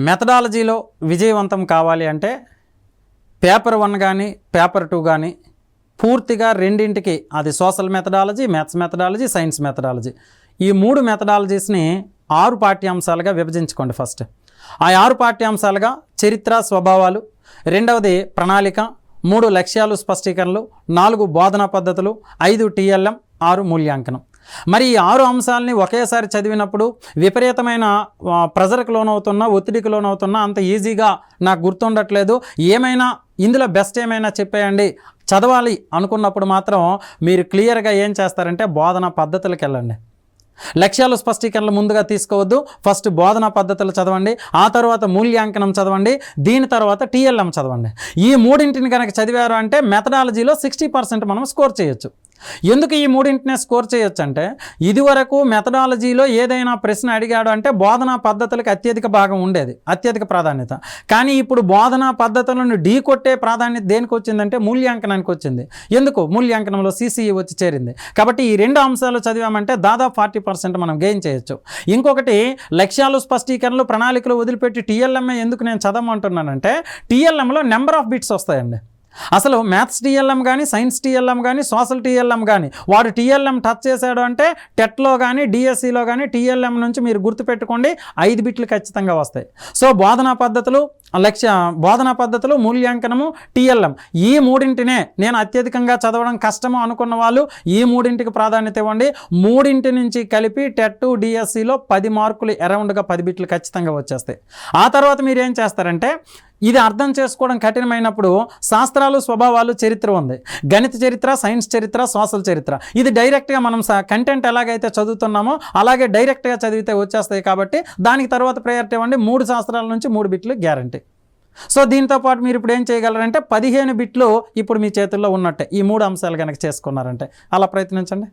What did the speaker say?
మెథడాలజీలో విజయవంతం కావాలి అంటే పేపర్ 1 కానీ పేపర్ 2 కానీ పూర్తిగా రెండింటికి, అది social methodology, maths methodology, science methodology, ఈ 3 మెథడాలజీస్ని 6 పాఠ్యాంశాలుగా విభజించుకోండి. ఫస్ట్ ఆ 6 పాఠ్యాంశాలుగా చరిత్ర, స్వభావాలు, రెండవది ప్రణాళిక, 3 లక్ష్యాలు స్పష్టీకరణలు, 4 బోధనా పద్ధతులు, 5 TLM, 6 మూల్యాంకనం. మరి ఈ 6 అంశాలని ఒకేసారి చదివినప్పుడు విపరీతమైన ప్రెజర్కి లోనవుతున్నా, ఒత్తిడికి లోనవుతున్నా, అంత ఈజీగా నాకు గుర్తుండట్లేదు, ఏమైనా ఇందులో బెస్ట్ ఏమైనా చెప్పేయండి, చదవాలి అనుకున్నప్పుడు మాత్రం మీరు క్లియర్గా ఏం చేస్తారంటే బోధనా పద్ధతులకు వెళ్ళండి. లక్ష్యాలు స్పష్టీకరణలు ముందుగా తీసుకోవద్దు. ఫస్ట్ బోధనా పద్ధతులు చదవండి, ఆ తర్వాత మూల్యాంకనం చదవండి, దీని తర్వాత TLM చదవండి. ఈ మూడింటిని కనుక చదివారు అంటే మెథడాలజీలో 60% మనం స్కోర్ చేయొచ్చు. ఎందుకు ఈ మూడింటినే స్కోర్ చేయొచ్చు అంటే, ఇదివరకు మెథడాలజీలో ఏదైనా ప్రశ్న అడిగాడు అంటే బోధనా పద్ధతులకు అత్యధిక భాగం ఉండేది, అత్యధిక ప్రాధాన్యత. కానీ ఇప్పుడు బోధనా పద్ధతులను ఢీకొట్టే ప్రాధాన్యత దేనికి వచ్చిందంటే మూల్యాంకనానికి వచ్చింది. ఎందుకు? మూల్యాంకనంలో CCE వచ్చి చేరింది. కాబట్టి ఈ 2 అంశాలు చదివామంటే దాదాపు 40% మనం గెయిన్ చేయొచ్చు. ఇంకొకటి, లక్ష్యాలు స్పష్టీకరణలు, ప్రణాళికలు వదిలిపెట్టి TLM ఎందుకు నేను చదవమంటున్నానంటే, TLMలో నెంబర్ ఆఫ్ బిట్స్ వస్తాయండి. అసలు మ్యాథ్స్ TLM కానీ, సైన్స్ TLM కానీ, సోషల్ TLM కానీ, వాడు TLM టచ్ చేశాడు అంటే టెట్లో కానీ, DSCలో కానీ TLM నుంచి మీరు గుర్తుపెట్టుకోండి 5 బిట్లు ఖచ్చితంగా వస్తాయి. సో బోధనా పద్ధతులు, మూల్యాంకనము, TLM, ఈ మూడింటినే నేను అత్యధికంగా చదవడం కష్టము అనుకున్న వాళ్ళు ఈ మూడింటికి ప్రాధాన్యత ఇవ్వండి. మూడింటి నుంచి కలిపి టెట్, DSCలో 10 మార్కులు అరౌండ్గా 10 బిట్లు ఖచ్చితంగా వచ్చేస్తాయి. ఆ తర్వాత మీరు ఏం చేస్తారంటే, ఇది అర్థం చేసుకోవడం కఠినమైనప్పుడు శాస్త్రాలు, స్వభావాలు, చరిత్ర ఉంది, గణిత చరిత్ర, సైన్స్ చరిత్ర, సోషల్ చరిత్ర, ఇది డైరెక్ట్గా మనం కంటెంట్ ఎలాగైతే చదువుతున్నామో అలాగే డైరెక్ట్గా చదివితే వచ్చేస్తాయి. కాబట్టి దానికి తర్వాత ప్రయారిటీ ఇవ్వండి. 3 శాస్త్రాల నుంచి 3 బిట్లు గ్యారంటీ. సో దీంతో పాటు మీరు ఇప్పుడు ఏం చేయగలరంటే 15 బిట్లు ఇప్పుడు మీ చేతుల్లో ఉన్నట్టే, ఈ 3 అంశాలు కనుక చేసుకున్నారంటే. అలా ప్రయత్నించండి.